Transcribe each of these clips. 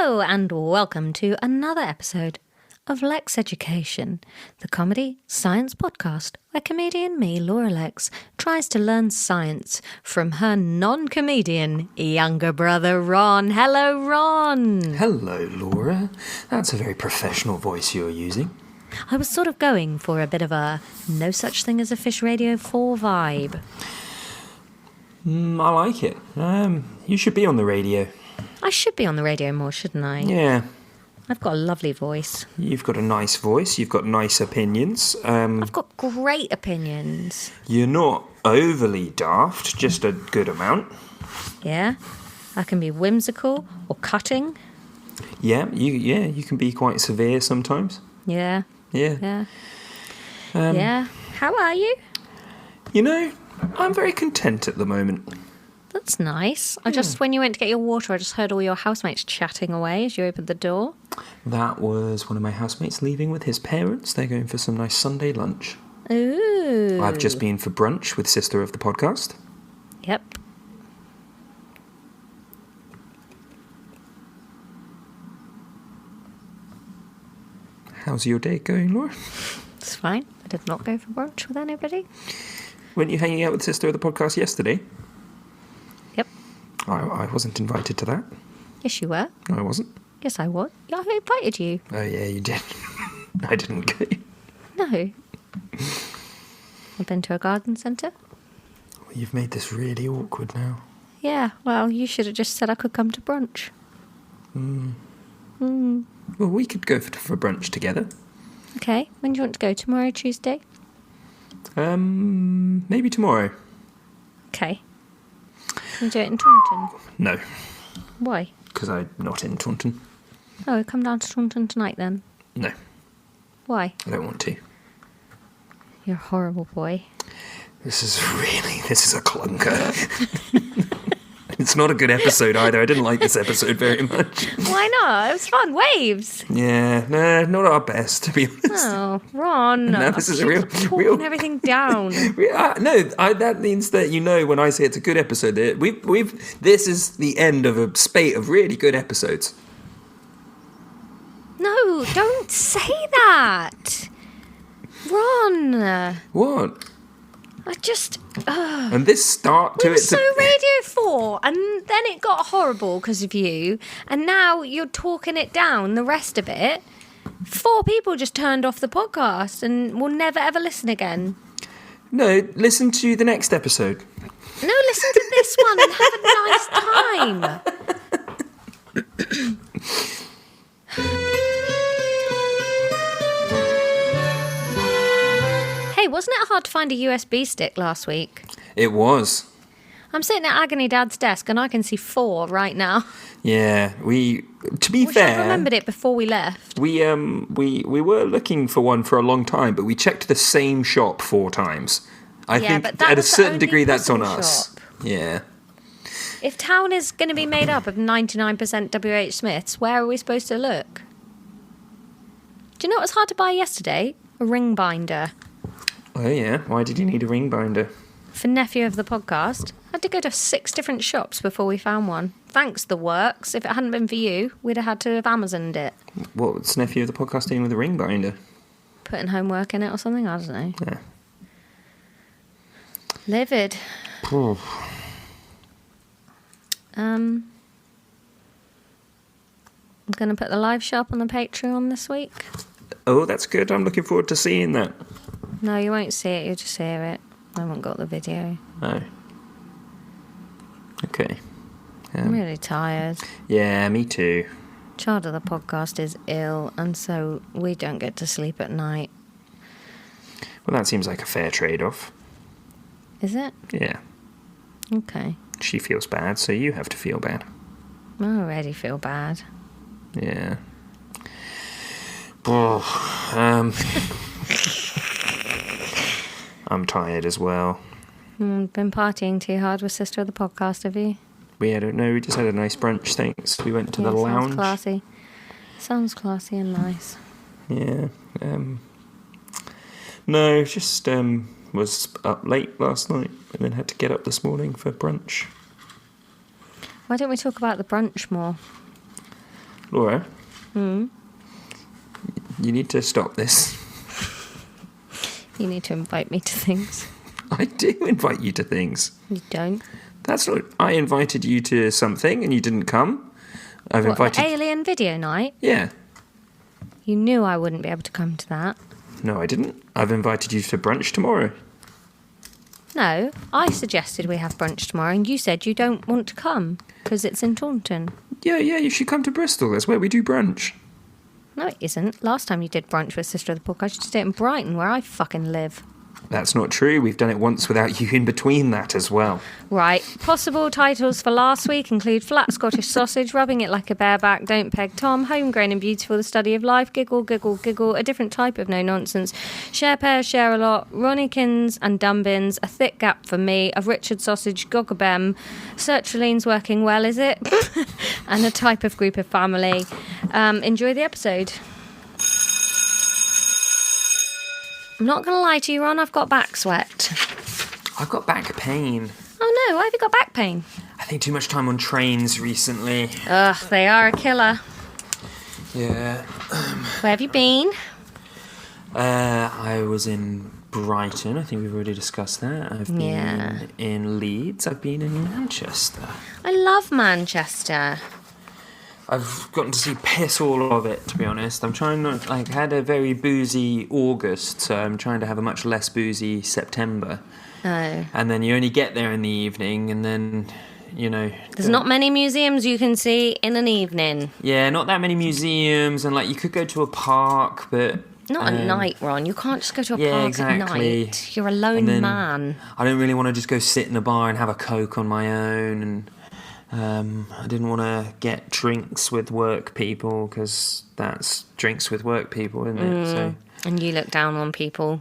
Hello and welcome to another episode of Lexx Education, the comedy science podcast where comedian me, Laura Lexx, tries to learn science from her non-comedian younger brother Ron. Hello, Ron. Hello, Laura. That's a very professional voice you're using. I was sort of going for a bit of a no such thing as a Fish Radio 4 vibe. I like it. You should be on the radio. I should be on the radio more, shouldn't I? Yeah. I've got a lovely voice. You've got a nice voice. You've got nice opinions. I've got great opinions. You're not overly daft, just a good amount. Yeah? I can be whimsical or cutting. Yeah, you can be quite severe sometimes. Yeah. Yeah. Yeah. How are you? You know, I'm very content at the moment. That's nice. When you went to get your water, I just heard all your housemates chatting away as you opened the door. That was one of my housemates leaving with his parents. They're going for some nice Sunday lunch. Ooh. I've just been for brunch with sister of the podcast. Yep. How's your day going, Laura? It's fine. I did not go for brunch with anybody. Weren't you hanging out with sister of the podcast yesterday? Yep. I wasn't invited to that. Yes, you were. No, I wasn't. Yes, I was. Yeah, I invited you. Oh, yeah, you did. I didn't go. No. I've been to a garden centre. Well, you've made this really awkward now. Yeah, well, you should have just said I could come to brunch. Well, we could go for brunch together. Okay, when do you want to go? Tomorrow, Tuesday? Maybe tomorrow. Okay. Can we do it in Taunton? No, Why? because I'm not in Taunton. Oh, come down to Taunton tonight then. No, Why? I don't want to. You're a horrible boy. This is a clunker. It's not a good episode either. I didn't like this episode very much. Why not? It was fun. Waves. Yeah, nah, not our best, to be honest. Oh, Ron. No, this is a real... Talking everything down. That means that you know when I say it's a good episode. This is the end of a spate of really good episodes. No, don't say that. Ron. What? And this start to We it... were so Radio 4, and then it got horrible because of you, and now you're talking it down, the rest of it. 4 people just turned off the podcast and will never ever listen again. No, listen to the next episode. No, listen to this one and have a nice time. Hey, wasn't it hard to find a USB stick last week? It was. I'm sitting at Agony Dad's desk and I can see 4 right now. Yeah, to be Wish fair... I remembered it before we left. We were looking for one for a long time, but we checked the same shop 4 times. I think but that at a was the certain only degree that's on possible us. shop. Yeah. If town is going to be made up of 99% WH Smiths, where are we supposed to look? Do you know what was hard to buy yesterday? A ring binder. Oh yeah, why did you need a ring binder? For nephew of the podcast. I had to go to 6 different shops before we found one. Thanks, The Works. If it hadn't been for you, we'd have had to have Amazoned it. What's nephew of the podcast doing with a ring binder? Putting homework in it or something, I don't know. Yeah. Livid. I'm going to put the live shop on the Patreon this week. Oh, that's good. I'm looking forward to seeing that. No, you won't see it, you'll just hear it. I haven't got the video. Oh. Okay. I'm really tired. Yeah, me too. Child of the podcast is ill, and so we don't get to sleep at night. Well, that seems like a fair trade-off. Is it? Yeah. Okay. She feels bad, so you have to feel bad. I already feel bad. Yeah. I'm tired as well. Been partying too hard with sister of the podcast, have you? We just had a nice brunch, thanks. We went to the lounge. Sounds classy. Sounds classy and nice. Yeah. No, just was up late last night and then had to get up this morning for brunch. Why don't we talk about the brunch more? Laura? You need to stop this. You need to invite me to things. I do invite you to things. You don't. That's not... I invited you to something and you didn't come. The alien video night? Yeah. You knew I wouldn't be able to come to that. No, I didn't. I've invited you to brunch tomorrow. No, I suggested we have brunch tomorrow and you said you don't want to come because it's in Taunton. Yeah, you should come to Bristol. That's where we do brunch. No, it isn't. Last time you did brunch with Sister of the Podcast, you did it in Brighton, where I fucking live. That's not true. We've done it once without you in between that as well. Right. Possible titles for last week include Flat Scottish Sausage, Rubbing It Like a Bareback, Don't Peg Tom, Homegrown and Beautiful, The Study of Life, Giggle, Giggle, Giggle, A Different Type of No Nonsense, Share Pair, Share a Lot, Ronnikins and Dumbins, A Thick Gap for Me, A Richard Sausage, Gogabem, Sertraline's Working Well, Is It? And A Type of Group of Family. Enjoy the episode. I'm not going to lie to you, Ron, I've got back sweat. I've got back pain. Oh no, why have you got back pain? I think too much time on trains recently. Ugh, they are a killer. Yeah. Where have you been? I was in Brighton. I think we've already discussed that. I've been in Leeds. I've been in Manchester. I love Manchester. I've gotten to see piss all of it, to be honest. I'm trying not... had a very boozy August, so I'm trying to have a much less boozy September. Oh. And then you only get there in the evening, and then, There's not many museums you can see in an evening. Yeah, not that many museums, and, you could go to a park, but... Not at night, Ron. You can't just go to a park at night. You're a lone man. I don't really want to just go sit in a bar and have a Coke on my own, and... I didn't want to get drinks with work people because that's drinks with work people, isn't it? So, and you look down on people.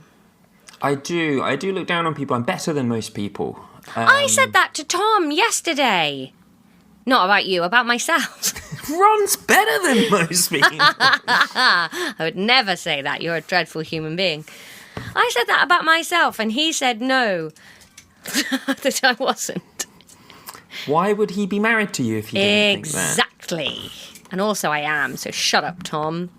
I do look down on people. I'm better than most people. I said that to Tom yesterday. Not about you, about myself. Ron's better than most people. I would never say that. You're a dreadful human being. I said that about myself, and he said no, that I wasn't. Why would he be married to you if he didn't think that? Exactly. And also I am, so shut up, Tom.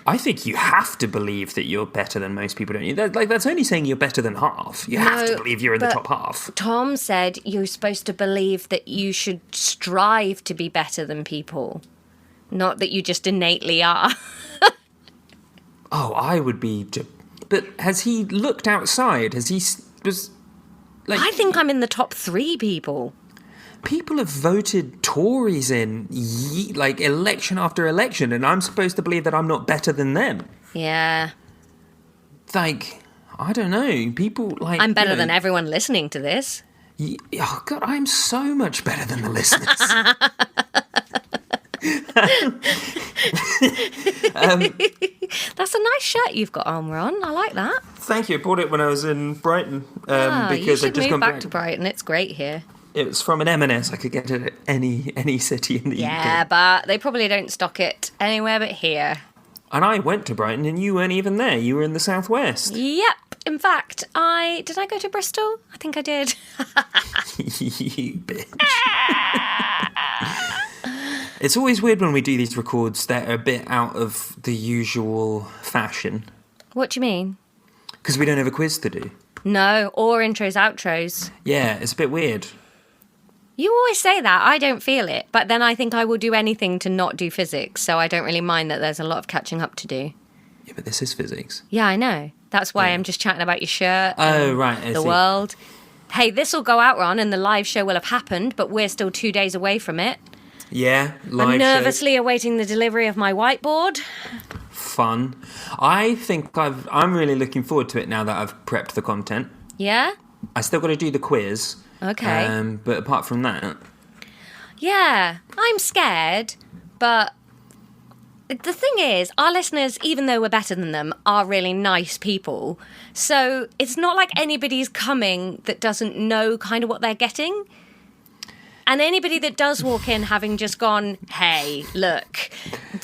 I think you have to believe that you're better than most people, don't you? That's only saying you're better than half. You have to believe you're in the top half. Tom said you're supposed to believe that you should strive to be better than people, not that you just innately are. Oh, I would be... But has he looked outside? I think I'm in the top 3 people. People have voted Tories in, election after election, and I'm supposed to believe that I'm not better than them. Yeah. I don't know. People, I'm better than everyone listening to this. Oh, God, I'm so much better than the listeners. That's a nice shirt you've got on, Ron. I like that. Thank you. I bought it when I was in Brighton. Because you should move back to Brighton. It's great here. It was from an M&S. I could get it at any city in the UK. Yeah, but they probably don't stock it anywhere but here. And I went to Brighton and you weren't even there. You were in the southwest. Yep. In fact, did I go to Bristol? I think I did. You bitch. It's always weird when we do these records that are a bit out of the usual fashion. What do you mean? Because we don't have a quiz to do. No, or intros, outros. Yeah, it's a bit weird. You always say that. I don't feel it. But then I think I will do anything to not do physics, so I don't really mind that there's a lot of catching up to do. Yeah, but this is physics. Yeah, I know. That's why I'm just chatting about your shirt. Oh, right. I the see. World. Hey, this will go out, Ron, and the live show will have happened, but we're still 2 days away from it. Yeah, live show. I'm nervously awaiting the delivery of my whiteboard. Fun. I think I'm really looking forward to it now that I've prepped the content. Yeah? I still got to do the quiz. Okay. But apart from that... Yeah, I'm scared, but the thing is, our listeners, even though we're better than them, are really nice people. So it's not like anybody's coming that doesn't know kind of what they're getting. And anybody that does walk in having just gone, hey, look,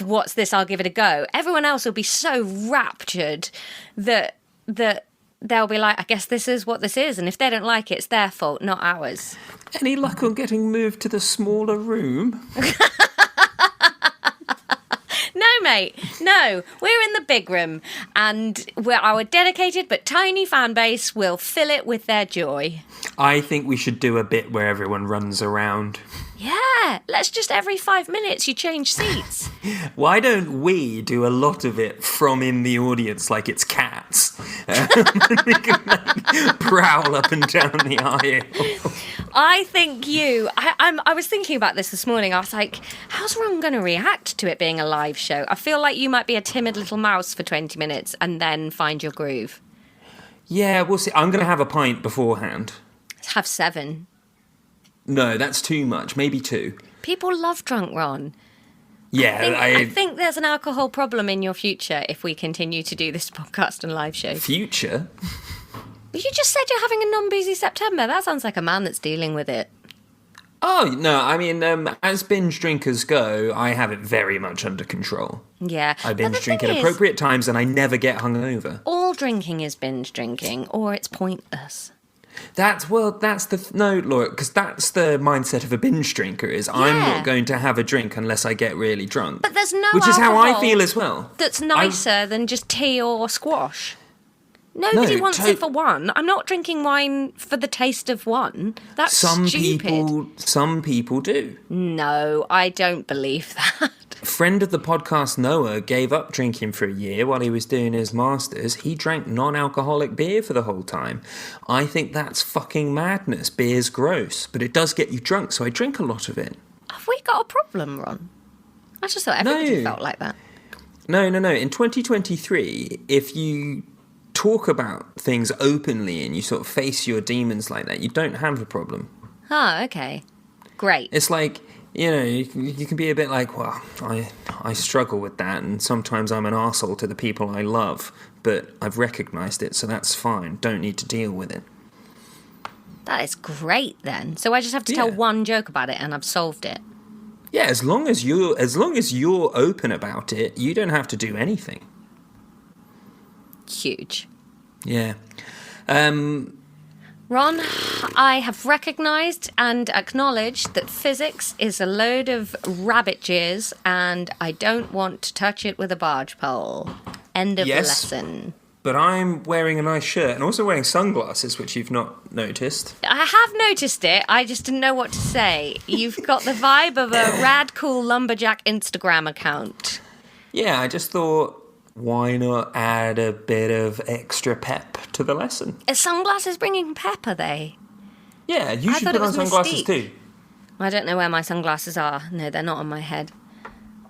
what's this? I'll give it a go. Everyone else will be so raptured that they'll be like, I guess this is what this is. And if they don't like it, it's their fault, not ours. Any luck on getting moved to the smaller room? mate. No, we're in the big room, and our dedicated but tiny fan base will fill it with their joy. I think we should do a bit where everyone runs around. Yeah, let's just every 5 minutes you change seats. Why don't we do a lot of it from in the audience like it's cats? We can prowl up and down the aisle. I think I was thinking about this morning. I was like, how's Ron going to react to it being a live show? I feel like you might be a timid little mouse for 20 minutes and then find your groove. Yeah, we'll see. I'm going to have a pint beforehand. Have 7. No, that's too much. Maybe 2. People love drunk Ron. Yeah, I think there's an alcohol problem in your future if we continue to do this podcast and live shows. Future? You just said you're having a non-boozy September. That sounds like a man that's dealing with it. Oh, no, I mean, as binge drinkers go, I have it very much under control. Yeah. I binge drink at appropriate times and I never get hungover. All drinking is binge drinking, or it's pointless. No, Laura, because that's the mindset of a binge drinker is I'm not going to have a drink unless I get really drunk. But there's no Which is how I feel as well. That's nicer than just tea or squash. Nobody wants it for one. I'm not drinking wine for the taste of one. That's stupid. Some people do. No, I don't believe that. Friend of the podcast, Noah, gave up drinking for a year while he was doing his masters. He drank non-alcoholic beer for the whole time. I think that's fucking madness. Beer's gross, but it does get you drunk, so I drink a lot of it. Have we got a problem, Ron? I just thought everybody felt like that. No. In 2023, if you talk about things openly and you sort of face your demons like that, you don't have a problem. Oh, okay. Great. It's like, you can be a bit like, well, I struggle with that, and sometimes I'm an arsehole to the people I love, but I've recognised it, so that's fine. Don't need to deal with it. That is great, then. So I just have to tell one joke about it, and I've solved it. Yeah, as long as you're open about it, you don't have to do anything. Huge. Yeah. Ron, I have recognised and acknowledged that physics is a load of rabbit jeers and I don't want to touch it with a barge pole. End of lesson. But I'm wearing a nice shirt and also wearing sunglasses, which you've not noticed. I have noticed it, I just didn't know what to say. You've got the vibe of a rad cool lumberjack Instagram account. Yeah, I just thought, why not add a bit of extra pep to the lesson? Are sunglasses bringing pep, are they? Yeah, you should put on sunglasses too. I don't know where my sunglasses are. No, they're not on my head.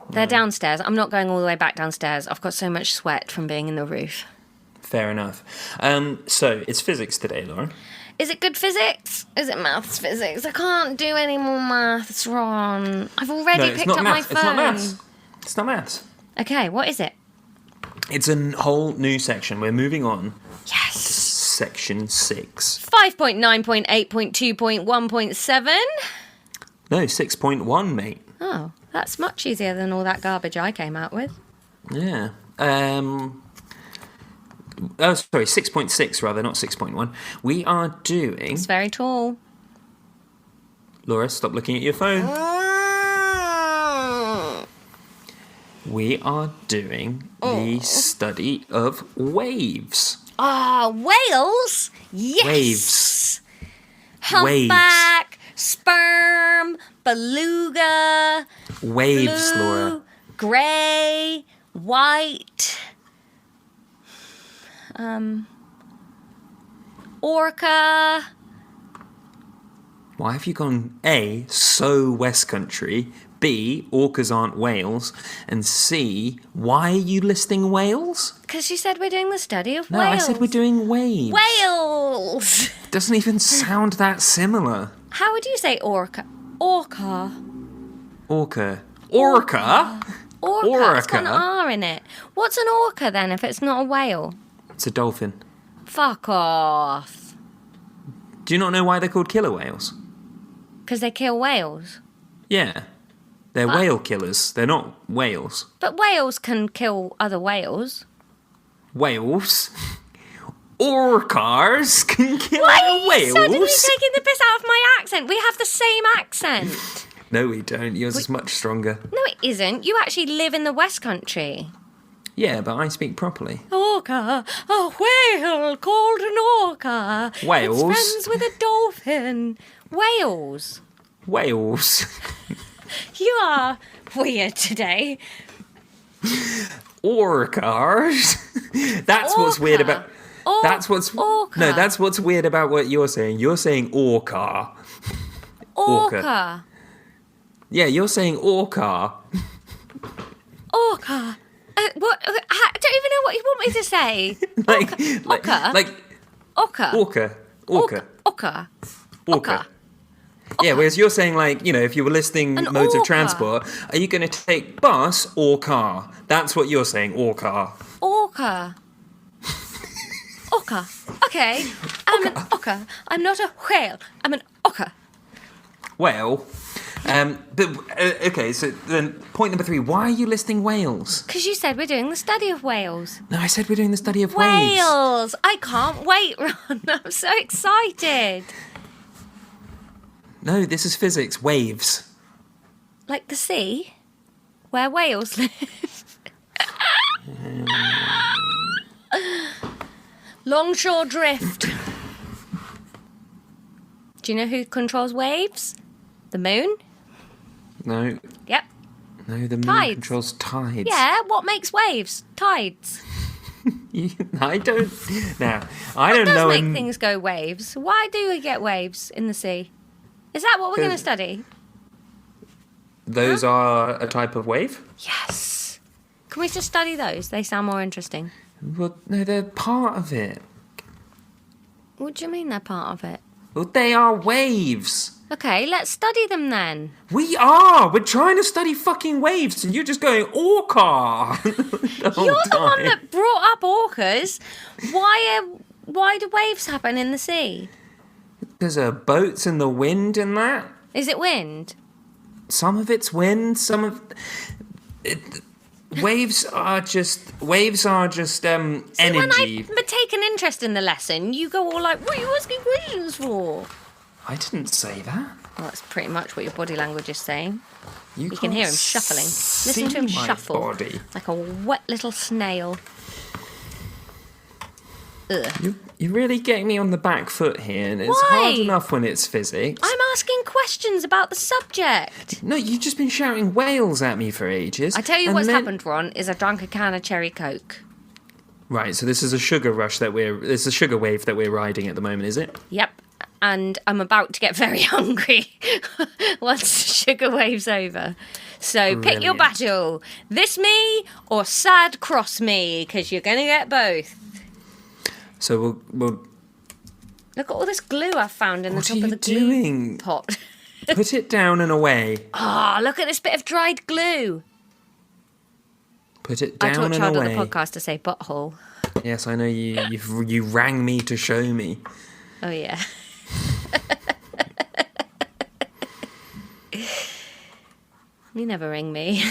They're downstairs. I'm not going all the way back downstairs. I've got so much sweat from being in the roof. Fair enough. So, it's physics today, Lauren. Is it good physics? Is it maths physics? I can't do any more maths, Ron. I've already picked up my phone. It's not maths. It's not maths. Okay, what is it? It's a whole new section. We're moving on. Yes. To section 6. 5.9.8.2.1.7. No, 6.1, mate. Oh, that's much easier than all that garbage I came out with. Yeah. 6.6 rather, not 6.1. We are doing... It's very tall. Laura, stop looking at your phone. We are doing the study of waves. Whales? Yes! Waves. Humpback, sperm, beluga. Waves, blue, Laura. Grey, white. Orca. Why have you gone A, so West Country, B, orcas aren't whales, and C, why are you listing whales? Because you said we're doing the study of No, whales. I said we're doing waves. Whales! Doesn't even sound that similar. How would you say orca? Orca. Orca. Orca? Orca. It's got an R in it. What's an orca then if it's not a whale? It's a dolphin. Fuck off. Do you not know why they're called killer whales? Because they kill whales. Yeah. They're whale killers. They're not whales. But whales can kill other whales. Whales? Orcas can kill Why other are you whales? suddenly taking the piss out of my accent? We have the same accent. No, we don't. Yours is much stronger. No, it isn't. You actually live in the West Country. Yeah, but I speak properly. Orca, a whale called an orca. Whales? It's friends with a dolphin. Whales. Whales. You are weird today. Orcars. That's what's weird about... That's what's... Orca. No, that's what's weird about what you're saying. You're saying orca. Orca. Yeah, you're saying orca. Orca. What? I don't even know what you want me to say. Orca. Orca. Orca. Yeah, whereas you're saying, if you were listing modes of transport, are you going to take bus or car? That's what you're saying, or car. Orca. Orca. Okay. I'm an orca. I'm not a whale. I'm an orca. Well, okay, so then point number 3, why are you listing whales? Because you said we're doing the study of whales. No, I said we're doing the study of waves. Whales! I can't wait, Ron. I'm so excited. No, this is physics. Waves. Like the sea? Where whales live? Longshore drift. Do you know who controls waves? The moon? No. Yep. No, the moon Tides. controls tides. Yeah, what makes waves? Tides. I don't... Now, I What don't know... does make things go waves? Why do we get waves in the sea? Is that what we're going to study? Those are a type of wave? Yes. Can we just study those? They sound more interesting. Well, no, they're part of it. What do you mean they're part of it? Well, they are waves. Okay, let's study them then. We are. We're trying to study fucking waves, and you're just going orca. You're the one that brought up orcas. Why do waves happen in the sea? There's boats in the wind and that. Is it wind? Some of it's wind. Some of waves are just energy. When I take an interest in the lesson, you go all like, "What are you asking questions for?" I didn't say that. Well, that's pretty much what your body language is saying. You can can't hear him shuffling. Listen to him see my shuffle. body. Like a wet little snail. Ugh. You're really getting me on the back foot here, and it's Why? hard enough when it's physics. I'm asking questions about the subject. No, you've just been shouting whales at me for ages. I tell you what's happened, Ron, is I drank a can of cherry Coke. Right, so this is a sugar wave that we're riding at the moment, is it? Yep. And I'm about to get very hungry once the sugar wave's over. So pick your Brilliant. battle. This me or sad cross me, because you're going to get both. So we'll Look at all this glue I've found in the What top are of you the glue doing? pot. Put it down and away. Ah, look at this bit of dried glue. Put it I down taught and Child on away. the podcast to say butthole. Yes, I know you rang me to show me. Oh, yeah. You never ring me.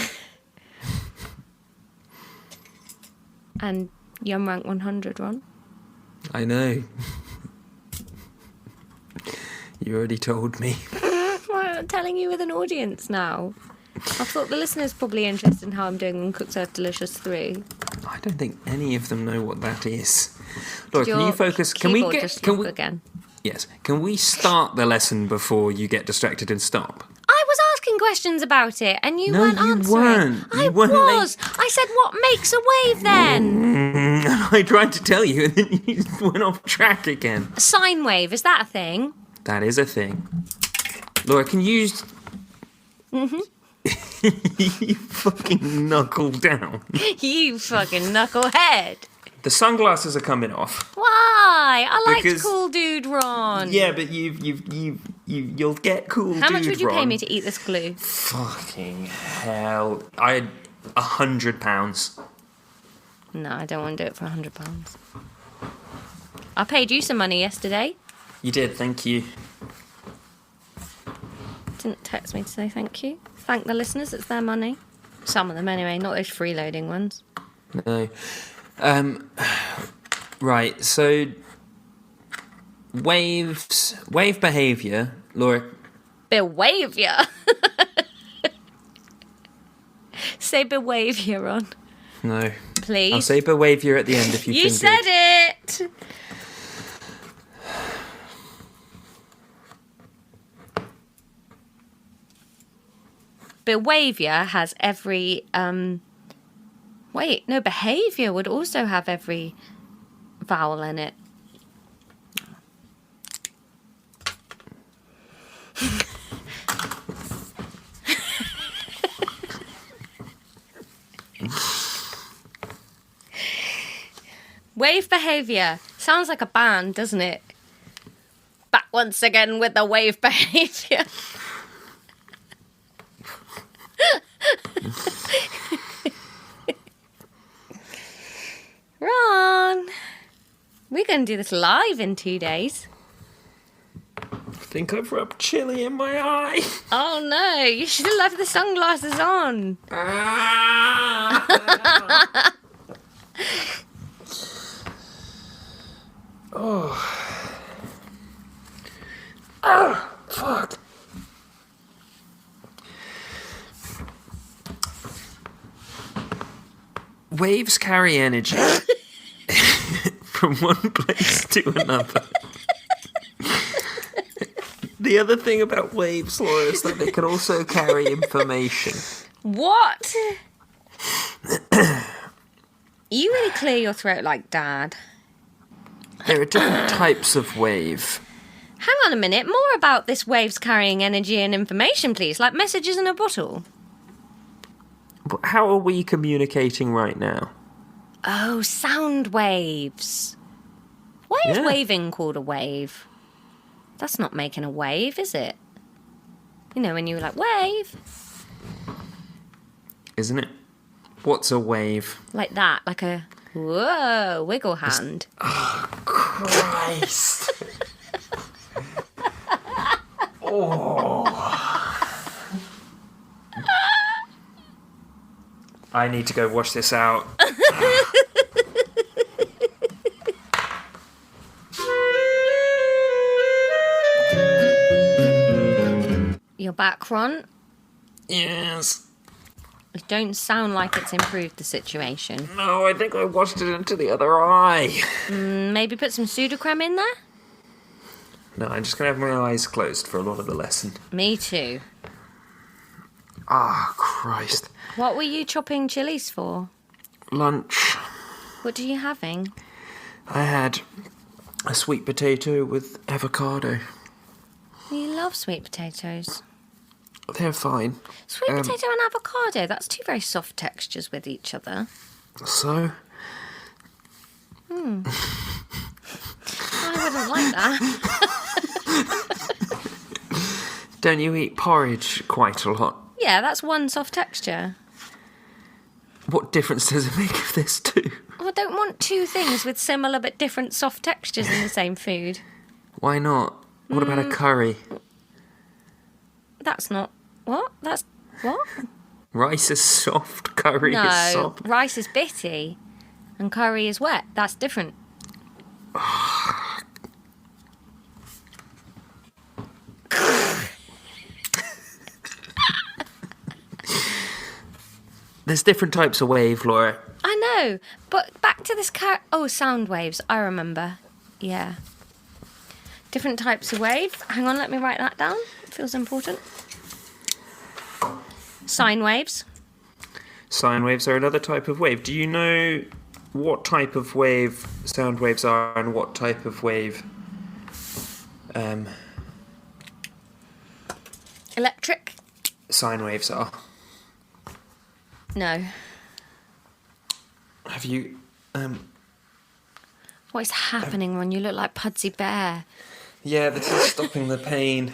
And Yum Rank 100, Ron. I know. You already told me. Why am I telling you with an audience now? I thought the listeners probably interested in how I'm doing on Cook Serve Delicious 3. I don't think any of them know what that is. Laura, Did can you your focus? Can we keyboard get? just Can lock we? again? Yes. Can we start the lesson before you get distracted and stop? I was asking questions about it, and you No, weren't you answering. weren't. I You weren't was. I said, "What makes a wave?" Then I tried to tell you, and then you went off track again. a sine wave, is that a thing? That is a thing. Laura, can you? You fucking knuckle down. You fucking knucklehead. The sunglasses are coming off. Why? I liked Because- Cool Dude Ron. Yeah, but you'll get cool. How much would you pay Ron. me to eat this glue? Fucking hell! I had £100. No, I don't want to do it for £100. I paid you some money yesterday. You did, thank you. Didn't text me to say thank you. Thank the listeners, it's their money. Some of them anyway, not those freeloading ones. No. Right, so wave behaviour, Laura, Behaviour. Say behaviour, Ron. No. Please. I'll say behaviour at the end if you've You been said good. it. Behaviour has every... Wait, no, behaviour would also have every vowel in it. Wave behaviour. Sounds like a band, doesn't it? Back once again with the wave behaviour. Ron, we're going to do this live in 2 days. I think I've rubbed chili in my eye. Oh no, you should have left the sunglasses on. Oh. Ah, fuck. Waves carry energy from one place to another. The other thing about waves, Laura, is that they can also carry information. What? You really clear your throat like Dad. There are different types of wave. Hang on a minute, more about this waves carrying energy and information, please, like messages in a bottle. But how are we communicating right now? Oh, sound waves. Why is waving called a wave? That's not making a wave, is it? You know, when you were like, wave. Isn't it? What's a wave? Like that, like a, whoa, wiggle hand. Oh, Christ. Oh. I need to go wash this out. You're back, Ron. Yes. You don't sound like it's improved the situation. No, I think I washed it into the other eye. Maybe put some pseudocreme in there? No, I'm just going to have my eyes closed for a lot of the lesson. Me too. Ah, Christ. What were you chopping chilies for? Lunch. What are you having? I had a sweet potato with avocado. You love sweet potatoes. They're fine. Sweet potato and avocado, that's two very soft textures with each other. So? I wouldn't like that. Don't you eat porridge quite a lot? Yeah, that's one soft texture. What difference does it make if there's two? I don't want two things with similar but different soft textures in the same food. Why not? What about a curry? That's not... What? That's... What? Rice is soft, curry is No, soft. rice is bitty and curry is wet. That's different. There's different types of wave, Laura. I know, but back to this sound waves. I remember. Yeah. Different types of wave. Hang on, let me write that down. It feels important. Sine waves. Sine waves are another type of wave. Do you know what type of wave sound waves are and what type of wave Electric. sine waves are? No. Have you... What is happening, Ron? You look like Pudsey Bear. Yeah, this is stopping the pain.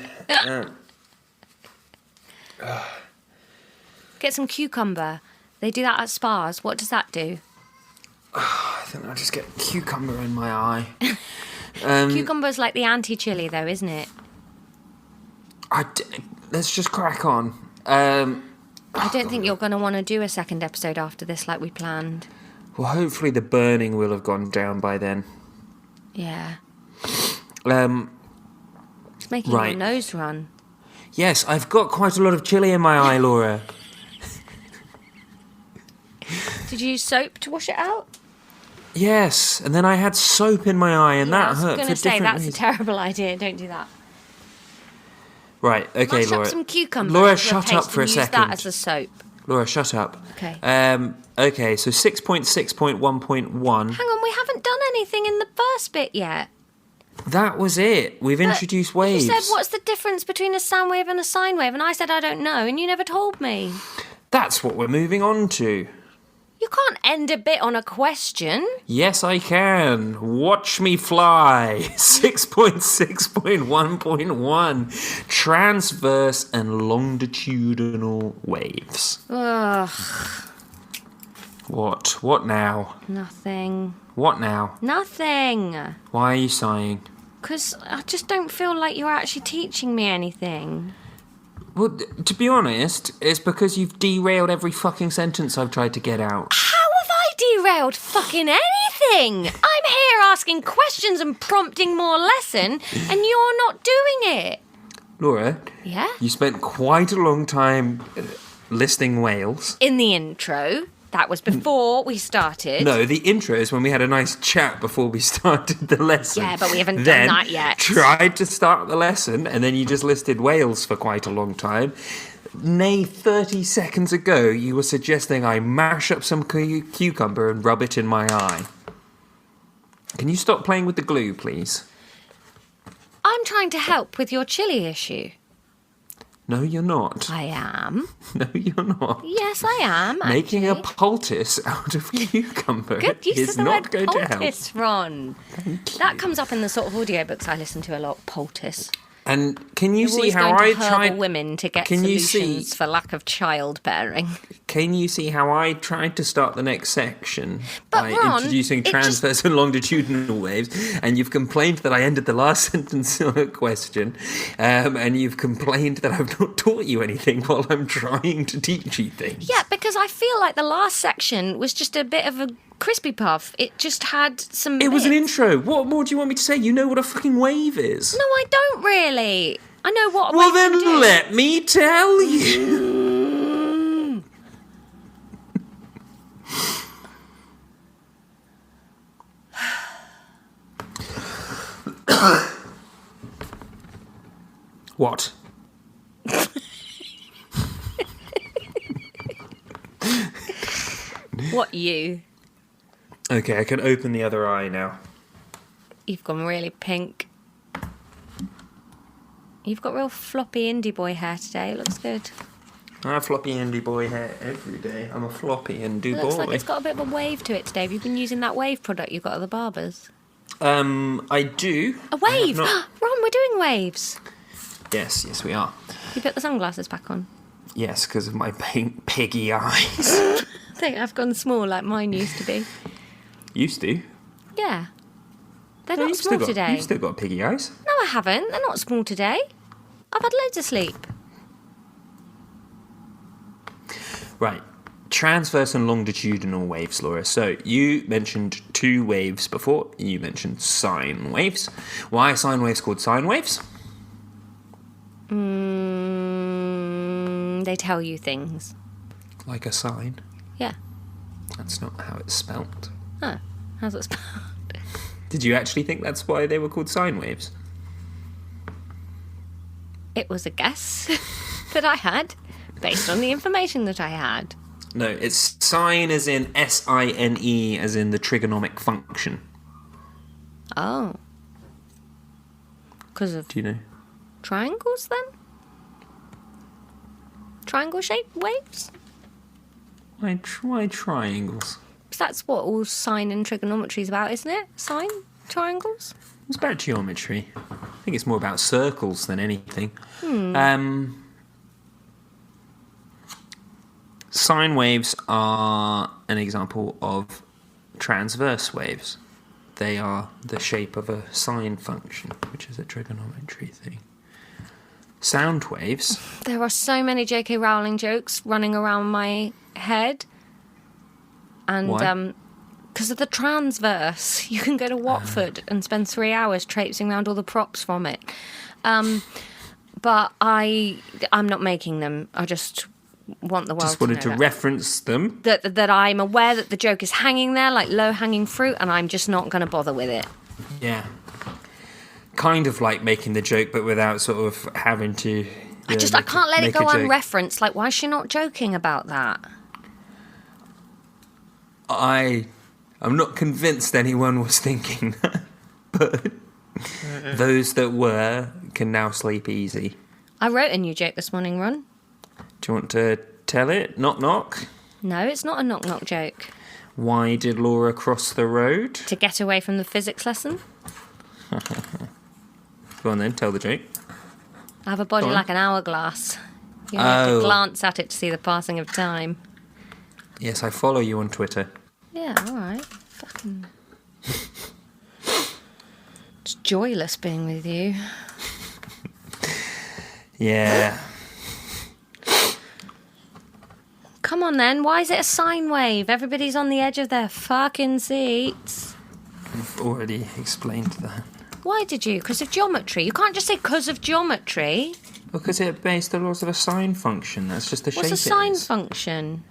Get some cucumber. They do that at spas. What does that do? I think I'll just get cucumber in my eye. Cucumber's like the anti-chili, though, isn't it? Let's just crack on. I don't think you're going to want to do a second episode after this like we planned. Well, hopefully the burning will have gone down by then. Yeah. It's making your nose run. Yes, I've got quite a lot of chili in my eye, Laura. Did you use soap to wash it out? Yes, and then I had soap in my eye, and that hurt for different I was going to say, that's reasons. a terrible idea. Don't do that. Right, okay, Mash Laura. up some cucumber. Laura, into a shut up paste for a and second. Use that as a soap. Laura, shut up. Okay. Okay, so 6.6.1.1. Hang on, we haven't done anything in the first bit yet. That was it. We've introduced waves. You said, what's the difference between a sound wave and a sine wave? And I said, I don't know, and you never told me. That's what we're moving on to. You can't end a bit on a question. Yes, I can. Watch me fly. 6.6.1.1. Transverse and longitudinal waves. Ugh, What? What now? nothing. What now? Nothing. Why are you sighing? Because I just don't feel like you're actually teaching me anything. Well, to be honest, it's because you've derailed every fucking sentence I've tried to get out. How have I derailed fucking anything? I'm here asking questions and prompting more lesson, and you're not doing it. Laura, Yeah? you spent quite a long time listing whales. In the intro. That was before we started. No, the intro is when we had a nice chat before we started the lesson. Yeah, but we haven't then done that yet. Tried to start the lesson, and then you just listed whales for quite a long time. Nay, 30 seconds ago, you were suggesting I mash up some cucumber and rub it in my eye. Can you stop playing with the glue, please? I'm trying to help with your chili issue. No, you're not. I am. No, you're not. Yes, I am. Making a actually. poultice out of cucumber Good use is of the not word going to help. poultice, Ron. That comes up in the sort of audiobooks I listen to a lot, poultice. And can you You're see always how going to I herbal tried? women to get Can you solutions see- for lack of childbearing. Can you see how I tried to start the next section But by Ron, introducing it just- transverse and longitudinal waves, and you've complained that I ended the last sentence on a question, and you've complained that I've not taught you anything while I'm trying to teach you things. Yeah, because I feel like the last section was just a bit of a crispy puff. It just had some It was an bits. intro. What more do you want me to say? You know what a fucking wave is. No, I don't really. I know what a Well, wave then can do. let me tell you. What? What you? Okay, I can open the other eye now. You've gone really pink. You've got real floppy indie boy hair today. It looks good. I have floppy indie boy hair every day. I'm a floppy indie It looks boy. like it's got a bit of a wave to it today. Have you been using that wave product you got at the barbers? I do. A I have wave! not- Ron, we're doing waves. Yes, we are. You put the sunglasses back on. Yes, because of my piggy eyes. I've gone small like mine used to be. Used to. Yeah. They're No, not you've small still got, today. You've still got piggy eyes. No, I haven't. They're not small today. I've had loads of sleep. Right. Transverse and longitudinal waves, Laura. So you mentioned two waves before. You mentioned sine waves. Why are sine waves called sine waves? They tell you things. Like a sine. Yeah. That's not how it's spelt. Oh, how's it spelled? Did you actually think that's why they were called sine waves? It was a guess that I had, based on the information that I had. No, it's sine as in S-I-N-E, as in the trigonomic function. Oh. Because of Do you know? triangles, then? Triangle-shaped waves? Why triangles? 'Cause that's what all sine and trigonometry is about, isn't it? Sine? Triangles? It's about geometry. I think it's more about circles than anything. Sine waves are an example of transverse waves. They are the shape of a sine function, which is a trigonometry thing. Sound waves. There are so many J.K. Rowling jokes running around my head. And, Why? because of the transverse, you can go to Watford and spend 3 hours traipsing around all the props from it. but I'm not making them. I just want the world Just wanted to know to reference them. that I'm aware that the joke is hanging there like low-hanging fruit, and I'm just not going to bother with it. Yeah. Kind of like making the joke, but without sort of having to... I can't let it go unreferenced. Like, why is she not joking about that? I'm not convinced anyone was thinking that, but those that were can now sleep easy. I wrote a new joke this morning, Ron. Do you want to tell it? Knock knock? No, it's not a knock-knock joke. Why did Laura cross the road? To get away from the physics lesson. Go on then, tell the joke. I have a body like an hourglass. You have to glance at it to see the passing of time. Yes, I follow you on Twitter. Yeah, all right. Fucking... It's joyless being with you. Yeah. Come on then, why is it a sine wave? Everybody's on the edge of their fucking seats. I've already explained that. Why did you? Because of geometry. You can't just say because of geometry. Because it obeys the laws of a sine function. That's just the shape it is. What's a sine function?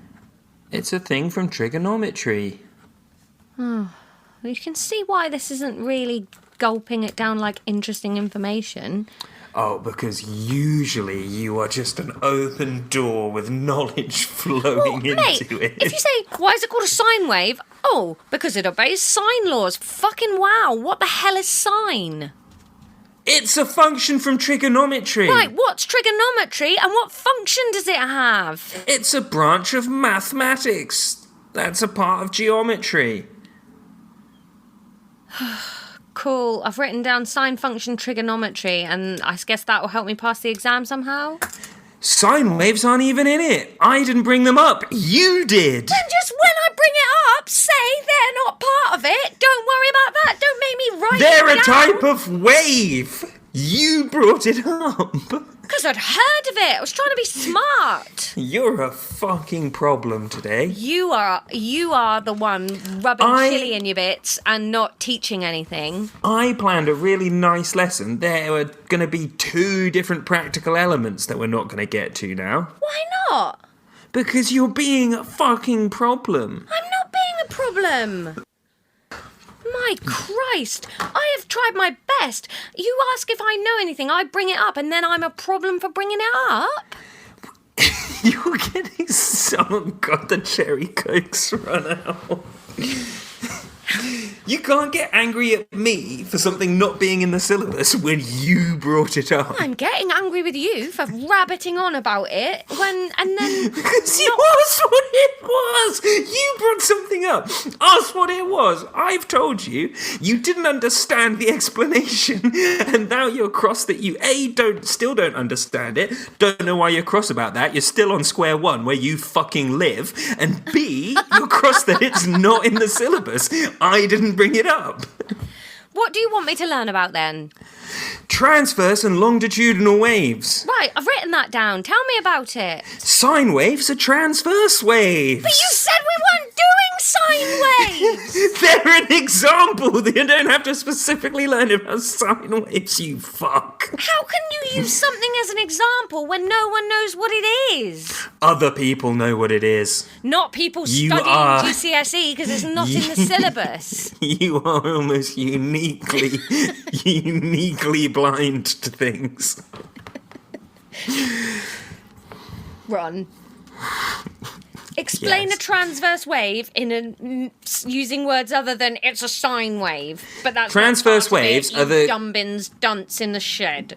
It's a thing from trigonometry. Oh, you can see why this isn't really gulping it down like interesting information. Oh, because usually you are just an open door with knowledge flowing into it. If you say, why is it called a sine wave? Oh, because it obeys sine laws. Fucking wow, what the hell is sine? It's a function from trigonometry. Right, what's trigonometry and what function does it have? It's a branch of mathematics. That's a part of geometry. Cool, I've written down sine function trigonometry, and I guess that will help me pass the exam somehow. Sine waves aren't even in it. I didn't bring them up. You did. Then just when I bring it up, say they're not part of it. Don't worry about that. Don't make me write They're it a down. type of wave. You brought it up. Because I'd heard of it. I was trying to be smart. You're a fucking problem today. You are the one rubbing chili in your bits and not teaching anything. I planned a really nice lesson. There were going to be 2 different practical elements that we're not going to get to now. Why not? Because you're being a fucking problem. I'm not being a problem. My Christ, I have tried my best. You ask if I know anything, I bring it up, and then I'm a problem for bringing it up? You're getting so... God, the cherry cokes run out. You can't get angry at me for something not being in the syllabus when you brought it up. I'm getting angry with you for rabbiting on about it and then... Because you asked what it was! You brought something up. Ask what it was. I've told you. You didn't understand the explanation, and now you're cross that you still don't understand it, don't know why you're cross about that, you're still on square one where you fucking live, and B, you're cross that it's not in the syllabus. I didn't bring it up. What do you want me to learn about then? Transverse and longitudinal waves. Right, I've written that down. Tell me about it. Sine waves are transverse waves. But you said we weren't doing sine waves! They're an example. You don't have to specifically learn about sine waves, you fuck. How can you use something as an example when no one knows what it is? Other people know what it is. Not people studying GCSE because it's not in the syllabus. You are almost uniquely blind to things. Ron. Explain a transverse wave using words other than it's a sine wave. But that's transverse waves are the Gumbins dunce in the shed.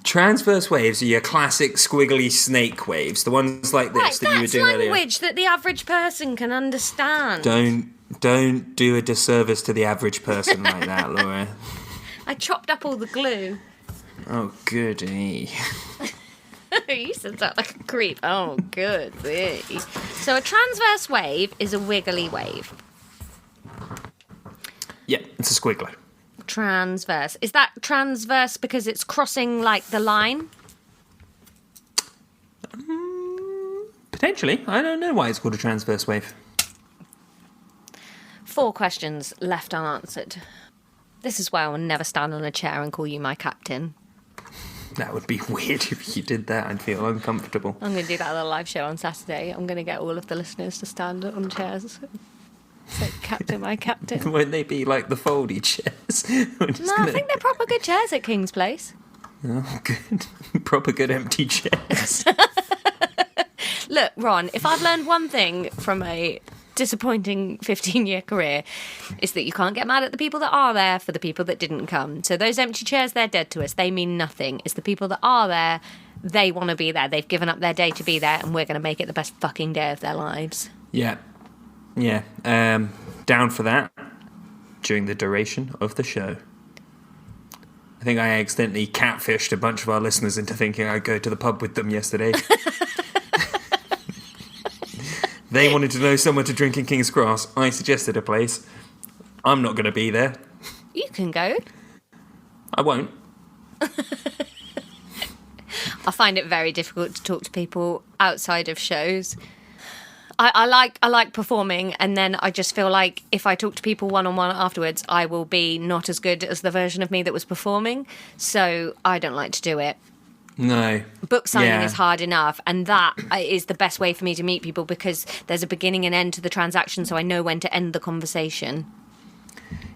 Transverse waves are your classic squiggly snake waves, the ones like this that you were doing earlier. That's language that the average person can understand. Don't do a disservice to the average person like that, Laura. I chopped up all the glue. Oh, goody. You said that like a creep. Oh, goody. So a transverse wave is a wiggly wave. Yeah, it's a squiggler. Transverse. Is that transverse because it's crossing, like, the line? Potentially. I don't know why it's called a transverse wave. 4 questions left unanswered. This is why I will never stand on a chair and call you my captain. That would be weird if you did that. I'd feel uncomfortable. I'm going to do that at the live show on Saturday. I'm going to get all of the listeners to stand on chairs. Say, Captain, my captain. Won't they be like the foldy chairs? I think they're proper good chairs at King's Place. Oh, good. Proper good empty chairs. Look, Ron, if I've learned one thing from a disappointing 15-year career, it's that you can't get mad at the people that are there for the people that didn't come. So those empty chairs, they're dead to us. They mean nothing. It's the people that are there, they want to be there. They've given up their day to be there, and we're going to make it the best fucking day of their lives. Yeah. Yeah. Down for that during the duration of the show. I think I accidentally catfished a bunch of our listeners into thinking I'd go to the pub with them yesterday. They wanted to know somewhere to drink in King's Cross. I suggested a place. I'm not going to be there. You can go. I won't. I find it very difficult to talk to people outside of shows. I like performing, and then I just feel like if I talk to people one-on-one afterwards, I will be not as good as the version of me that was performing. So I don't like to do it. No. Book signing is hard enough, and that is the best way for me to meet people because there's a beginning and end to the transaction, so I know when to end the conversation.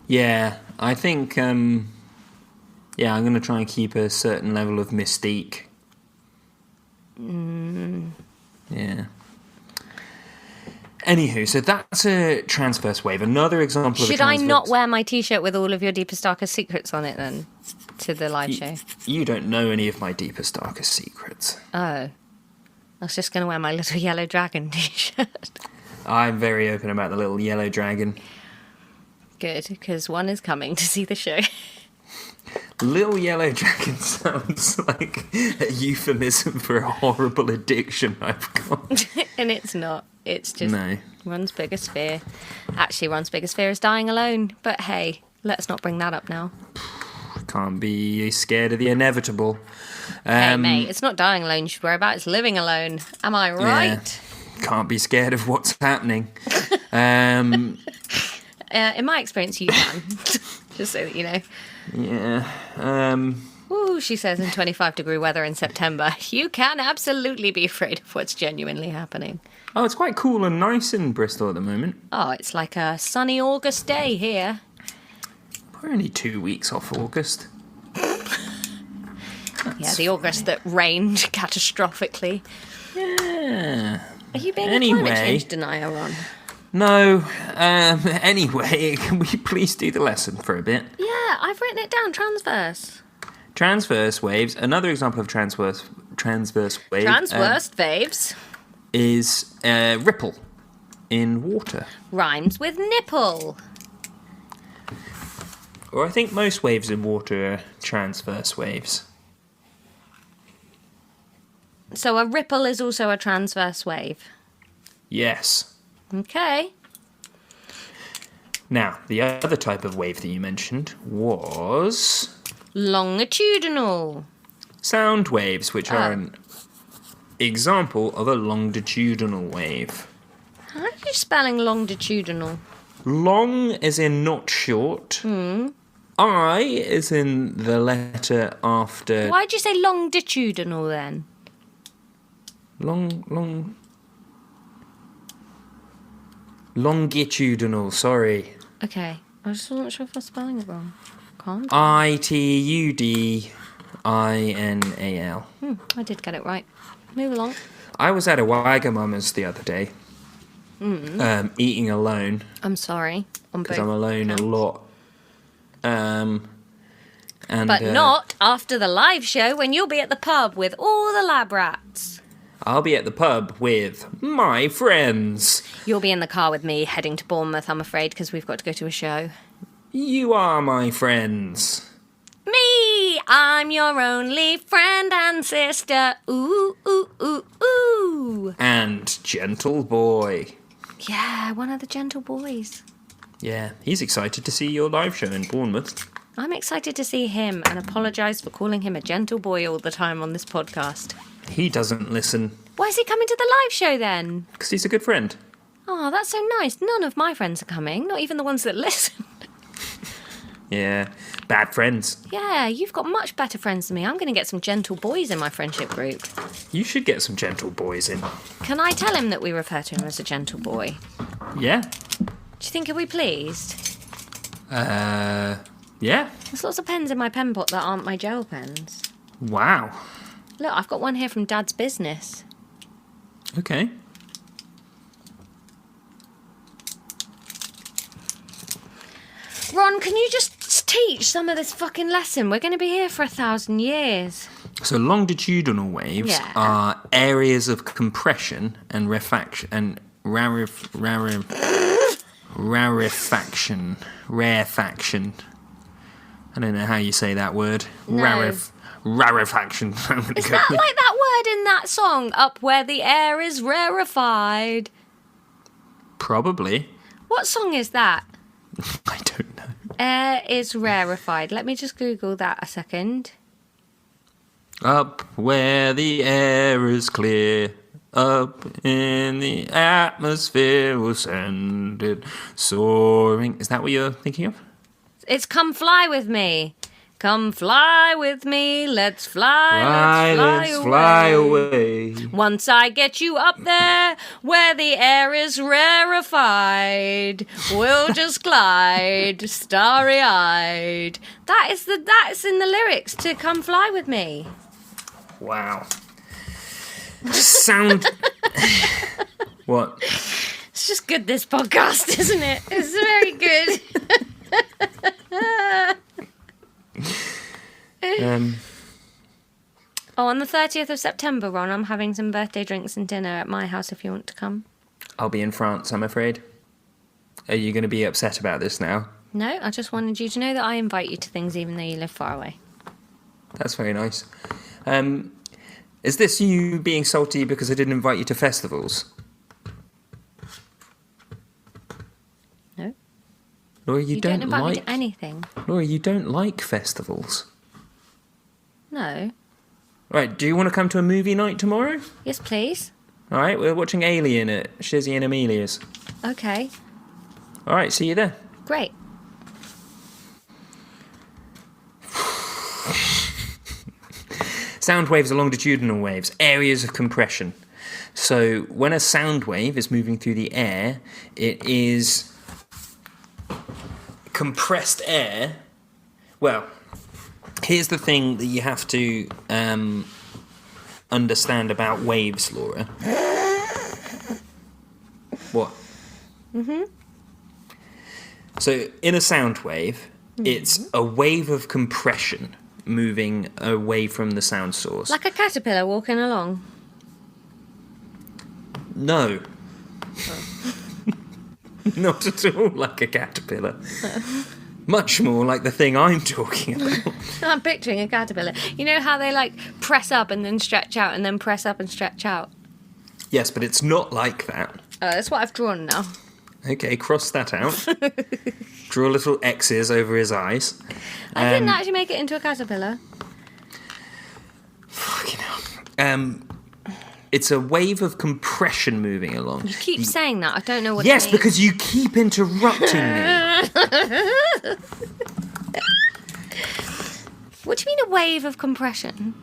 Yeah, I think, I'm going to try and keep a certain level of mystique. Yeah. Anywho, so that's a transverse wave. Another example of a Should I transverse... not wear my T-shirt with all of your deepest, darkest secrets on it then to the live show? You don't know any of my deepest, darkest secrets. Oh. I was just going to wear my little yellow dragon T-shirt. I'm very open about the little yellow dragon. Good, because one is coming to see the show. Little yellow dragon sounds like a euphemism for a horrible addiction I've got. And it's not. It's just No. Ron's biggest fear. Actually, Ron's biggest fear is dying alone. But hey, let's not bring that up now. Can't be scared of the inevitable. Hey, mate, it's not dying alone you should worry about. It's living alone. Am I right? Yeah. Can't be scared of what's happening. In my experience, you can. Just so that you know. Yeah. Ooh, she says in 25-degree weather in September, you can absolutely be afraid of what's genuinely happening. Oh, it's quite cool and nice in Bristol at the moment. Oh, it's like a sunny August day here. We're only 2 weeks off August. Yeah, the August that rained catastrophically. Yeah. Are you being a climate change denier, Ron? No. Anyway, can we please do the lesson for a bit? Yeah, I've written it down. Transverse. Transverse waves. Another example of transverse wave. Transverse waves. Is ripple in water. Rhymes with nipple. Or I think most waves in water are transverse waves. So a ripple is also a transverse wave. Yes. Okay. Now, the other type of wave that you mentioned was... longitudinal. Sound waves, which are an example of a longitudinal wave. How are you spelling longitudinal? Long as in not short. I is in the letter after... Why'd you say longitudinal then? Longitudinal, sorry. Okay. I just wasn't sure if I was spelling it wrong. Can't. Itudinal. I did get it right. Move along. I was at a Wagamama's the other day, eating alone. I'm sorry. Because I'm alone a lot. But not after the live show when you'll be at the pub with all the lab rats. I'll be at the pub with my friends. You'll be in the car with me heading to Bournemouth, I'm afraid, because we've got to go to a show. You are my friends. Me! I'm your only friend and sister. Ooh, ooh, ooh, ooh. And Gentle Boy. Yeah, one of the gentle boys. Yeah, he's excited to see your live show in Bournemouth. I'm excited to see him and apologise for calling him a gentle boy all the time on this podcast. He doesn't listen. Why is he coming to the live show then? Because he's a good friend. Oh, that's so nice. None of my friends are coming, not even the ones that listen. Yeah, bad friends. Yeah, you've got much better friends than me. I'm going to get some gentle boys in my friendship group. You should get some gentle boys in. Can I tell him that we refer to him as a gentle boy? Yeah. Do you think he'll be pleased? Yeah. There's lots of pens in my pen pot that aren't my gel pens. Wow. Look, I've got one here from Dad's business. Okay. Ron, can you just teach some of this fucking lesson? We're going to be here for 1,000 years. So longitudinal waves are areas of compression and rarefaction. I don't know how you say that word. No. Rarefaction. Is that like that word in that song, Up Where the Air is Rarefied? Probably. What song is that? I don't know. Air is rarefied. Let me just Google that a second. Up where the air is clear, up in the atmosphere will send it soaring. Is that what you're thinking of? It's Come Fly With Me. Come fly with me, let's fly, let's fly away. Once I get you up there, where the air is rarefied, we'll just glide, starry-eyed. That's in the lyrics to Come Fly With Me. Wow. Sound... What? It's just good, this podcast, isn't it? It's very good. On the 30th of September, Ron, I'm having some birthday drinks and dinner at my house if you want to come. I'll be in France, I'm afraid. Are you going to be upset about this now? No, I just wanted you to know that I invite you to things even though you live far away. That's very nice. Is this you being salty because I didn't invite you to festivals? No. Laura, You don't invite me to anything. Laura, you don't like festivals. No. Right, do you want to come to a movie night tomorrow? Yes, please. All right, we're watching Alien at Shizzy and Amelia's. Okay. All right, see you there. Great. Sound waves are longitudinal waves, areas of compression. So when a sound wave is moving through the air, it is compressed air. Well, here's the thing that you have to understand about waves, Laura. What? Mm-hmm. So in a sound wave, it's a wave of compression moving away from the sound source. Like a caterpillar walking along. No. Not at all like a caterpillar. Much more like the thing I'm talking about. I'm picturing a caterpillar. You know how they like press up and then stretch out and then press up and stretch out? Yes, but it's not like that. That's what I've drawn now. Okay, cross that out. Draw little X's over his eyes. I didn't actually make it into a caterpillar. Fucking hell. It's a wave of compression moving along. You keep saying that. I don't know what Yes, it means. because you keep interrupting me. What do you mean a wave of compression?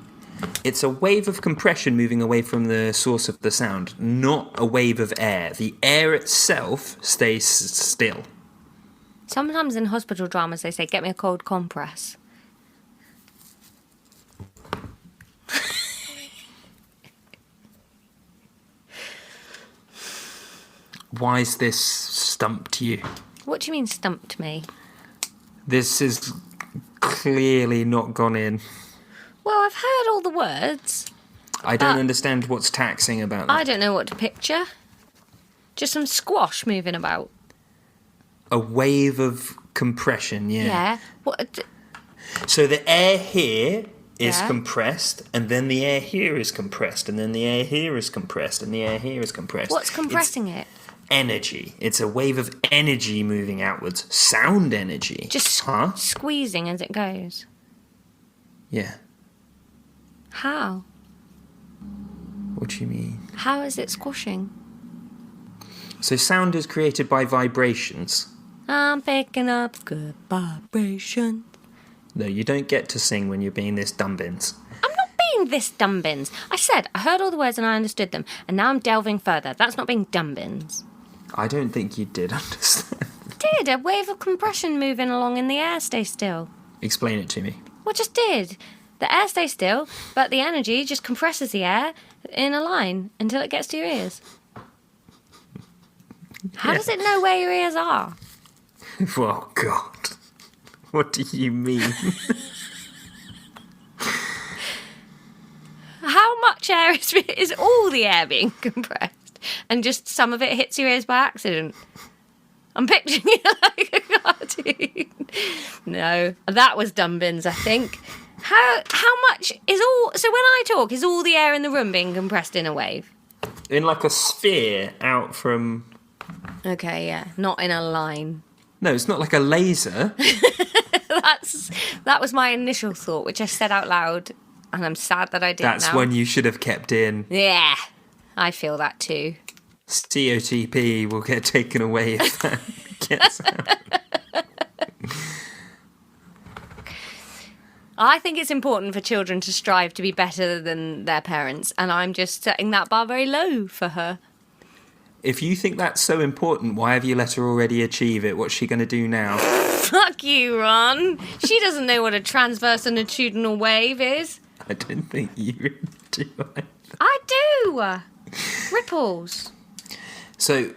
It's a wave of compression moving away from the source of the sound, not a wave of air. The air itself stays still. Sometimes in hospital dramas they say, get me a cold compress. Why's this stumped you? What do you mean stumped me? This is clearly not gone in. Well, I've heard all the words. I don't understand what's taxing about that. I don't know what to picture. Just some squash moving about. A wave of compression, yeah. Yeah. What? So the air here is Yeah. compressed, and then the air here is compressed, and then the air here is compressed, and the air here is compressed. What's compressing it? Energy. It's a wave of energy moving outwards. Sound energy. Just squeezing as it goes. Yeah. How? What do you mean? How is it squashing? So sound is created by vibrations. I'm picking up good vibration. No, you don't get to sing when you're being this dumbins. I'm not being this dumbins. I said I heard all the words and I understood them, and now I'm delving further. That's not being dumbins. I don't think you did understand. Did a wave of compression moving along in the air stay still? Explain it to me. Well, just did. The air stays still, but the energy just compresses the air in a line until it gets to your ears. How does it know where your ears are? Oh, God. What do you mean? How much air is all the air being compressed? And just some of it hits your ears by accident? I'm picturing it like a cartoon. No, that was Dumbins, I think. How much is all... So when I talk, is all the air in the room being compressed in a wave? In like a sphere out from... Okay, yeah, not in a line. No, it's not like a laser. That was my initial thought, which I said out loud, and I'm sad that I didn't. That's one you should have kept in. Yeah, I feel that too. COTP will get taken away if that gets out. I think it's important for children to strive to be better than their parents, and I'm just setting that bar very low for her. If you think that's so important, why have you let her already achieve it? What's she going to do now? Fuck you, Ron. She doesn't know what a transverse and longitudinal wave is. I didn't think you would do either. I do. Ripples. So,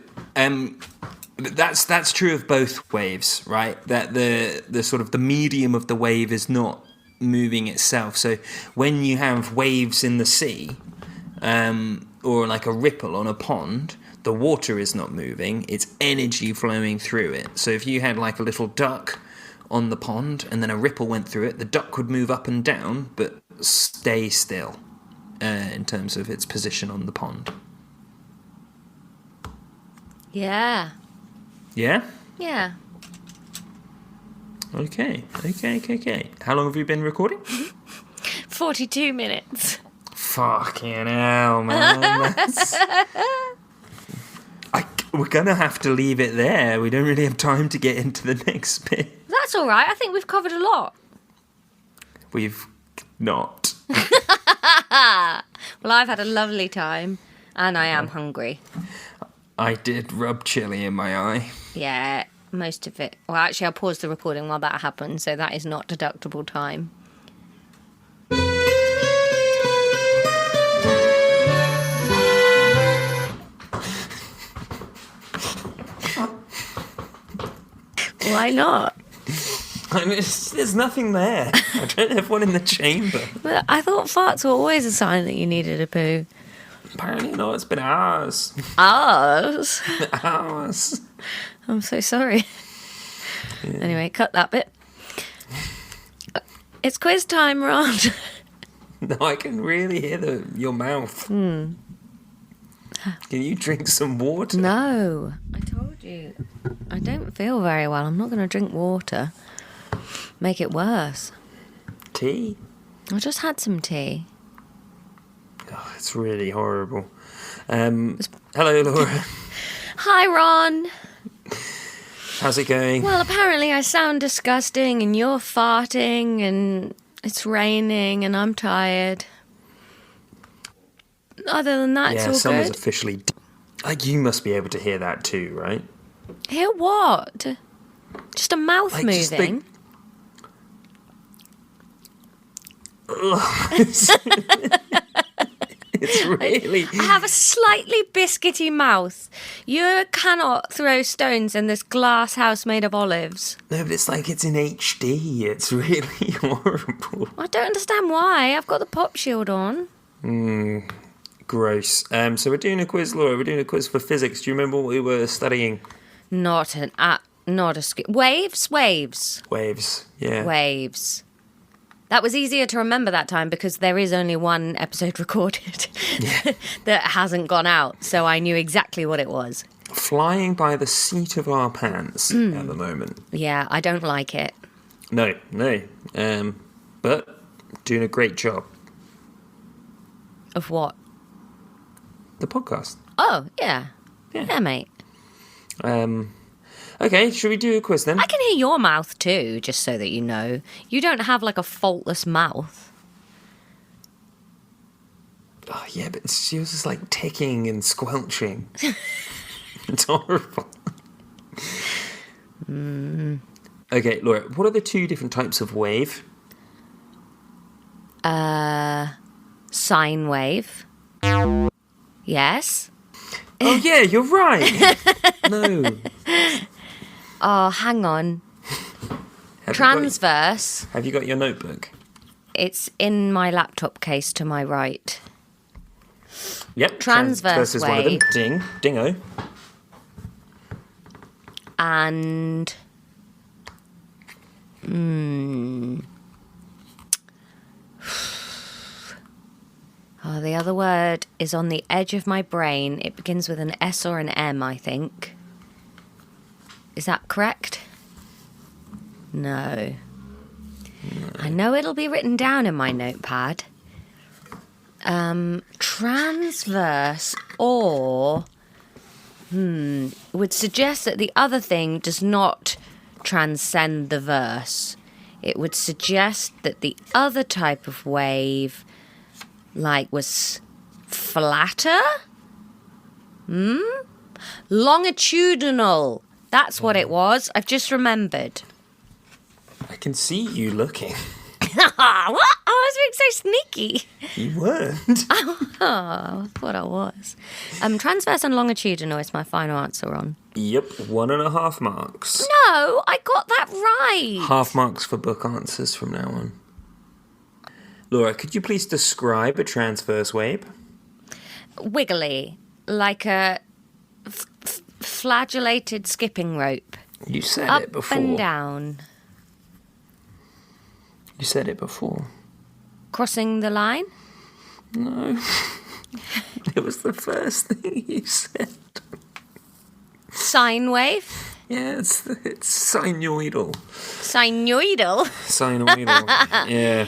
that's true of both waves, right? That the sort of the medium of the wave is not moving itself. So when you have waves in the sea, or like a ripple on a pond, the water is not moving, it's energy flowing through it. So if you had like a little duck on the pond and then a ripple went through it, the duck would move up and down but stay still in terms of its position on the pond. Yeah. Yeah? Yeah. Okay. How long have you been recording? 42 minutes. Fucking hell, man. We're going to have to leave it there. We don't really have time to get into the next bit. That's all right. I think we've covered a lot. We've not. Well, I've had a lovely time, and I am hungry. I did rub chili in my eye. Yeah, most of it. Well, actually, I'll pause the recording while that happens, so that is not deductible time. Why not? I mean, there's nothing there. I don't have one in the chamber. But I thought farts were always a sign that you needed a poo. Apparently not. It's been hours. Ours? Hours. I'm so sorry. Yeah. Anyway, cut that bit. It's quiz time, Ron. No, I can really hear your mouth. Can you drink some water? No, I told you. I don't feel very well. I'm not going to drink water. Make it worse. Tea? I just had some tea. Oh, it's really horrible. Hello, Laura. Hi, Ron. How's it going? Well, apparently I sound disgusting and you're farting and it's raining and I'm tired. Other than that, it's all summer's good. Officially... Like, you must be able to hear that too, right? Hear what? Just a mouth like, moving? It's really... I have a slightly biscuity mouth. You cannot throw stones in this glass house made of olives. No, but it's like it's in HD. It's really horrible. I don't understand why. I've got the pop shield on. Gross. So we're doing a quiz, Laura. We're doing a quiz for physics. Do you remember what we were studying? Not a waves? Waves, yeah. Waves. That was easier to remember that time because there is only one episode recorded that hasn't gone out, so I knew exactly what it was. Flying by the seat of our pants at the moment. Yeah, I don't like it. No. But doing a great job. Of what? The podcast. Oh, yeah. Yeah, mate. Okay, should we do a quiz then? I can hear your mouth too, just so that you know. You don't have like a faultless mouth. Oh, yeah, but yours is like ticking and squelching. It's horrible. Okay, Laura, what are the two different types of wave? Sine wave. Yes. Oh, yeah, you're right. No. Oh, hang on. Transverse. Have you got your notebook? It's in my laptop case to my right. Yep. Transverse is one of them. wave. Ding. Dingo. And... Oh, the other word is on the edge of my brain. It begins with an S or an M, I think. Is that correct? No. I know it'll be written down in my notepad. Transverse or... would suggest that the other thing does not transcend the verse. It would suggest that the other type of wave, like, was flatter? Longitudinal. That's what it was. I've just remembered. I can see you looking. What? I was being so sneaky. You weren't. Oh, I thought I was. Transverse and longitudinal is my final answer on. Yep, 1.5 marks. No, I got that right. Half marks for book answers from now on. Laura, could you please describe a transverse wave? Wiggly, like a flagellated skipping rope. You said Up it before. and down. You said it before. Crossing the line? No. It was the first thing you said. Sine wave? Yeah, it's sinusoidal. Sinusoidal? Sinusoidal, yeah.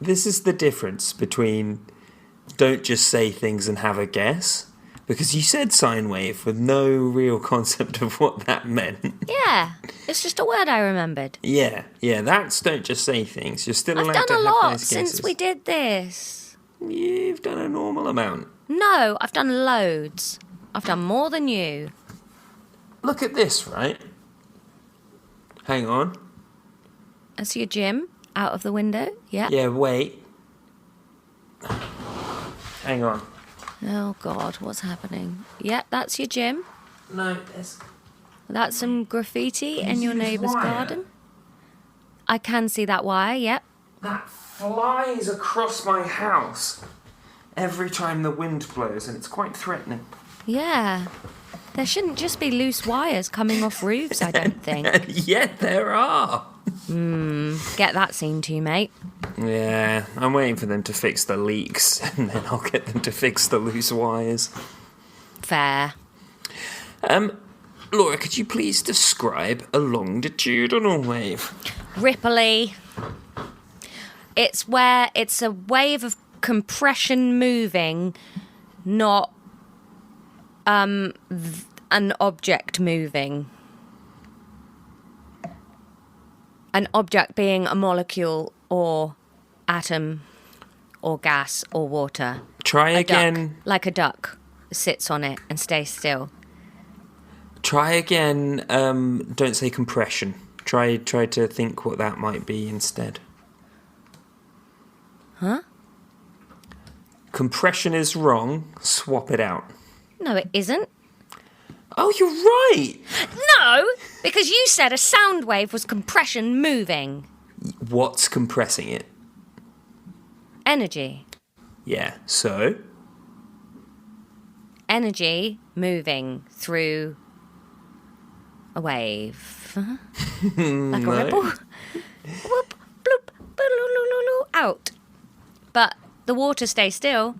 This is the difference between don't just say things and have a guess. Because you said sine wave with no real concept of what that meant. Yeah, it's just a word I remembered. Yeah, that's don't just say things. You're still allowed to have I've done a lot nice guesses. since we did this. You've done a normal amount. No, I've done loads. I've done more than you. Look at this, right? Hang on. I see your gym out of the window. Yeah. Yeah, wait. Hang on. Oh, God, what's happening? Yeah, that's your gym. No, there's... That's some graffiti in your see this neighbour's wire? garden. I can see that wire, yep. That flies across my house every time the wind blows, and it's quite threatening. Yeah. There shouldn't just be loose wires coming off roofs, I don't think. Yet there are. Get that seen to you, mate. Yeah, I'm waiting for them to fix the leaks, and then I'll get them to fix the loose wires. Fair. Laura, could you please describe a longitudinal wave? Ripply. It's where it's a wave of compression moving, not an object moving. An object being a molecule or atom or gas or water. Try A again. duck, like a duck sits on it and stays still. Try again. Don't say compression. Try to think what that might be instead. Huh? Compression is wrong. Swap it out. No, it isn't. Oh, you're right. No, because you said a sound wave was compression moving. What's compressing it? Energy. Yeah, so? Energy moving through a wave. Like a ripple. Whoop, bloop, bloop, out. But the water stays still,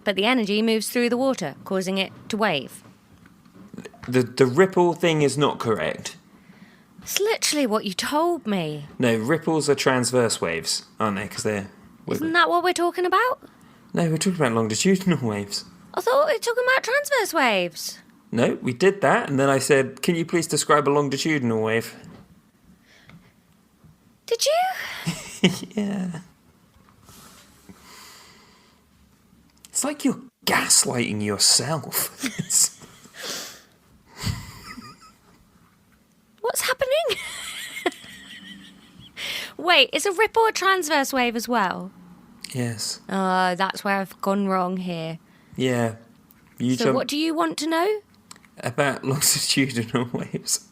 but the energy moves through the water, causing it to wave. The ripple thing is not correct. It's literally what you told me. No, ripples are transverse waves, aren't they? Because they're... Isn't that what we're talking about? No, we're talking about longitudinal waves. I thought we were talking about transverse waves. No, we did that, and then I said, can you please describe a longitudinal wave? Did you? Yeah. It's like you're gaslighting yourself. What's happening? Wait, is a ripple a transverse wave as well? Yes. That's where I've gone wrong here. Yeah. What do you want to know? About longitudinal waves.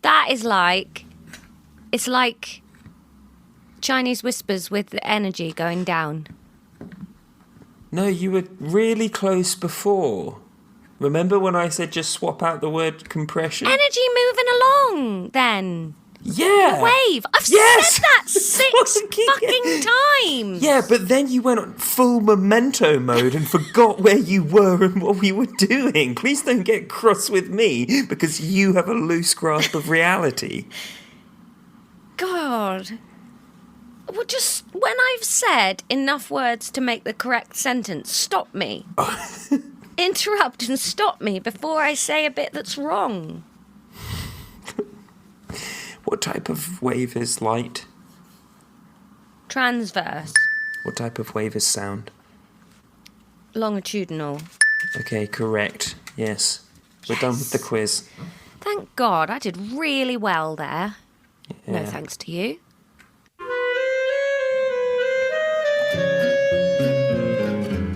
That is like... It's like Chinese whispers with the energy going down. No, you were really close before. Remember when I said just swap out the word compression? Energy moving along, then. Yeah. A wave. I've said that 6 fucking times. Yeah, but then you went on full memento mode and forgot where you were and what we were doing. Please don't get cross with me because you have a loose grasp of reality. God. Well, just when I've said enough words to make the correct sentence, stop me. Interrupt and stop me before I say a bit that's wrong. What type of wave is light? Transverse. What type of wave is sound? Longitudinal. Okay, correct. Yes. We're done with the quiz. Thank God, I did really well there. Yeah. No thanks to you.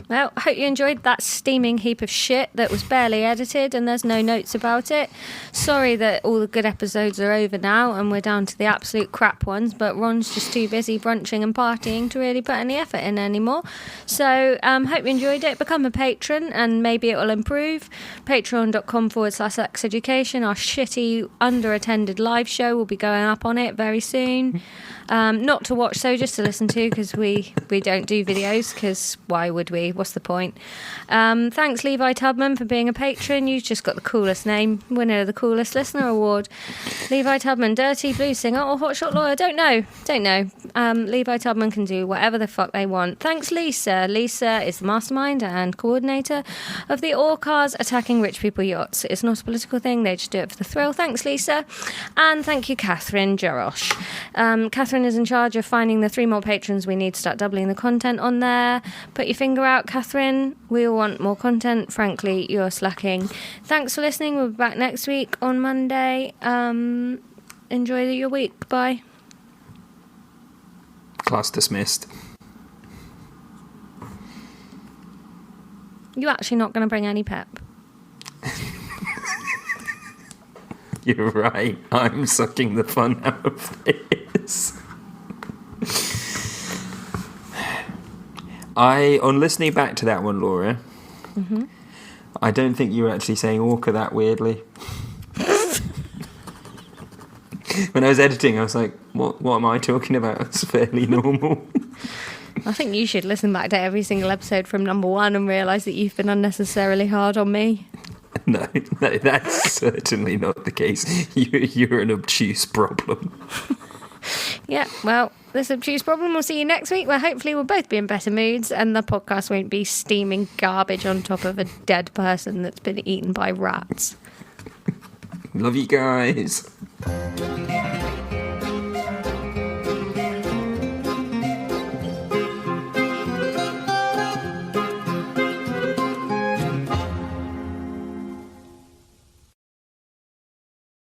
Well, I hope you enjoyed that steaming heap of shit that was barely edited and there's no notes about it. Sorry that all the good episodes are over now and we're down to the absolute crap ones, but Ron's just too busy brunching and partying to really put any effort in anymore. So, hope you enjoyed it. Become a patron and maybe it will improve. Patreon.com/Lexx Education. Our shitty, under-attended live show will be going up on it very soon. Not to watch, so just to listen to, because we don't do videos, because why would we? What's the point? Thanks, Levi Tubman, for being a patron. You've just got the coolest name. Winner of the Coolest Listener Award. Levi Tubman, dirty blues singer or hotshot lawyer? Don't know. Levi Tubman can do whatever the fuck they want. Thanks, Lisa. Lisa is the mastermind and coordinator of the All Cars Attacking Rich People Yachts. It's not a political thing. They just do it for the thrill. Thanks, Lisa. And thank you, Catherine Jarosh. Catherine is in charge of finding the 3 more patrons we need to start doubling the content on there. Put your finger out, Catherine. We all want more content. Frankly, you're slacking. Thanks for listening. We'll be back next week on Monday. Enjoy your week. Bye. Class dismissed. You're actually not going to bring any pep. You're right. I'm sucking the fun out of this. On listening back to that one, Laura, I don't think you were actually saying orca that weirdly. When I was editing, I was like, what am I talking about? It's fairly normal. I think you should listen back to every single episode from number 1 and realise that you've been unnecessarily hard on me. No, that's certainly not the case. You're an obtuse problem. Yeah, well, this obtuse problem, we'll see you next week, where hopefully we'll both be in better moods and the podcast won't be steaming garbage on top of a dead person that's been eaten by rats. Love you guys.